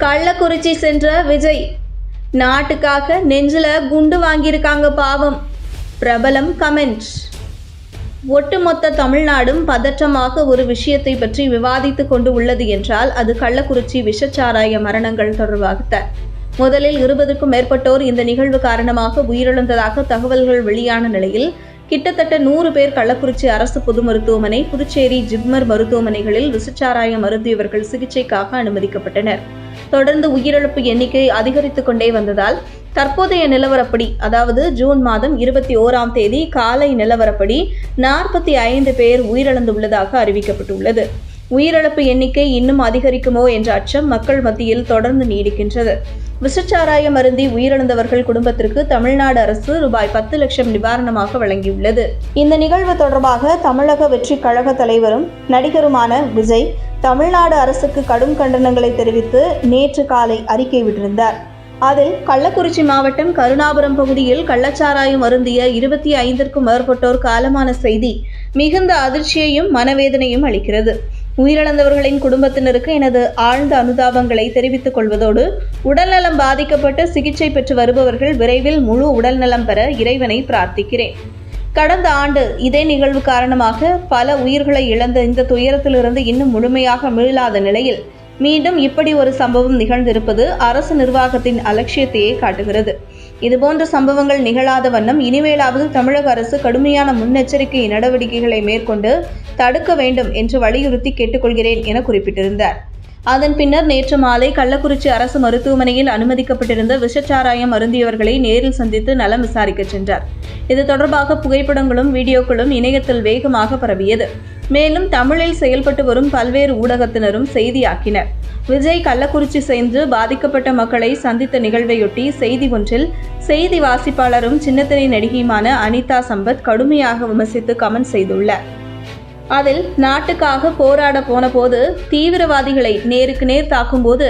கள்ளக்குறிச்சி சென்ற விஜய், நாட்டுக்காக நெஞ்சில குண்டு வாங்கியிருக்காங்க பாவம். பிரபலம் கமெண்ட். ஒட்டுமொத்த தமிழ்நாடும் பதற்றமாக ஒரு விஷயத்தை பற்றி விவாதித்துக் கொண்டு உள்ளது என்றால் அது கள்ளக்குறிச்சி விஷச்சாராய மரணங்கள் தொடர்பாகத்தான். முதலில் 20க்கும் மேற்பட்டோர் இந்த நிகழ்வு காரணமாக உயிரிழந்ததாக தகவல்கள் வெளியான நிலையில் கிட்டத்தட்ட 100 பேர் கள்ளக்குறிச்சி அரசு பொது மருத்துவமனை, புதுச்சேரி ஜிப்மர் மருத்துவமனைகளில் விஷச்சாராயம் அருந்தியவர்கள் சிகிச்சைக்காக அனுமதிக்கப்பட்டனர். தொடர்ந்து உயிரிழப்பு எண்ணிக்கை அதிகரித்துக் கொண்டே வந்ததால் தற்போதைய நிலவரப்படி, அதாவது ஜூன் மாதம் 21ஆம் தேதி காலை நிலவரப்படி 45 பேர் உயிரிழந்துள்ளதாக அறிவிக்கப்பட்டுள்ளது. உயிரிழப்பு எண்ணிக்கை இன்னும் அதிகரிக்குமோ என்ற அச்சம் மக்கள் மத்தியில் தொடர்ந்து நீடிக்கின்றது. விஷச்சாராயம் அருந்தி உயிரிழந்தவர்கள் குடும்பத்திற்கு தமிழ்நாடு அரசு ரூபாய் 10 லட்சம் நிவாரணமாக வழங்கியுள்ளது. இந்த நிகழ்வு தொடர்பாக தமிழக வெற்றி கழக தலைவரும் நடிகருமான விஜய் தமிழ்நாடு அரசுக்கு கடும் கண்டனங்களை தெரிவித்து நேற்று காலை அறிக்கை விட்டிருந்தார். அதில் கள்ளக்குறிச்சி மாவட்டம் கருணாபுரம் பகுதியில் கள்ளச்சாராயம் அருந்திய 25க்கும் மேற்பட்டோர் காலமான செய்தி மிகுந்த அதிர்ச்சியையும் மனவேதனையும் அளிக்கிறது. உயிரிழந்தவர்களின் குடும்பத்தினருக்கு எனது ஆழ்ந்த அனுதாபங்களை தெரிவித்துக் கொள்வதோடு, உடல்நலம் பாதிக்கப்பட்டு சிகிச்சை பெற்று வருபவர்கள் விரைவில் முழு உடல்நலம் பெற இறைவனை பிரார்த்திக்கிறேன். கடந்த ஆண்டு இதே நிகழ்வு காரணமாக பல உயிர்களை இழந்த இந்த துயரத்திலிருந்து இன்னும் முழுமையாக மீளாத நிலையில் மீண்டும் இப்படி ஒரு சம்பவம் நிகழ்ந்திருப்பது அரசு நிர்வாகத்தின் அலட்சியத்தையே காட்டுகிறது. இதுபோன்ற சம்பவங்கள் நிகழாத வண்ணம் இனிமேலாவது தமிழக அரசு கடுமையான முன்னெச்சரிக்கை நடவடிக்கைகளை மேற்கொண்டு தடுக்க வேண்டும் என்று வலியுறுத்தி கேட்டுக்கொள்கிறேன் என குறிப்பிட்டிருந்தார். அதன் பின்னர் நேற்று மாலை கள்ளக்குறிச்சி அரசு மருத்துவமனையில் அனுமதிக்கப்பட்டிருந்த விஷச்சாராயம் அருந்தியவர்களை நேரில் சந்தித்து நலம் விசாரிக்க சென்றார். இது தொடர்பாக புகைப்படங்களும் வீடியோக்களும் இணையத்தில் வேகமாக பரவியது. மேலும் தமிழில் செயல்பட்டு வரும் பல்வேறு ஊடகத்தினரும் செய்தியாக்கினர். விஜய் கள்ளக்குறிச்சி சென்று பாதிக்கப்பட்ட மக்களை சந்தித்த நிகழ்வையொட்டி செய்தி ஒன்றில் செய்தி வாசிப்பாளரும் சின்னத்திரை நடிகையுமான அனிதா சம்பத் கடுமையாக விமர்சித்து கமெண்ட் செய்துள்ளார். அதில் நாட்டுக்காக போராட போன போது தீவிரவாதிகளை நேருக்கு நேர் தாக்கும்போது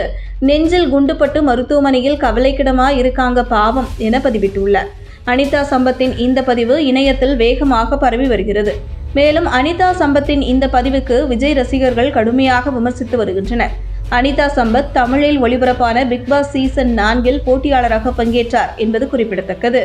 நெஞ்சில் குண்டுபட்டு மருத்துவமனையில் கவலைக்கிடமா இருக்காங்க பாவம் என பதிவிட்டுள்ளார். அனிதா சம்பத்தின் இந்த பதிவு இணையத்தில் வேகமாக பரவி வருகிறது. மேலும் அனிதா சம்பத்தின் இந்த பதிவுக்கு விஜய் ரசிகர்கள் கடுமையாக விமர்சித்து வருகின்றனர். அனிதா சம்பத் தமிழில் ஒளிபரப்பான பிக் பாஸ் சீசன் 4 போட்டியாளராக பங்கேற்றார் என்பது குறிப்பிடத்தக்கது.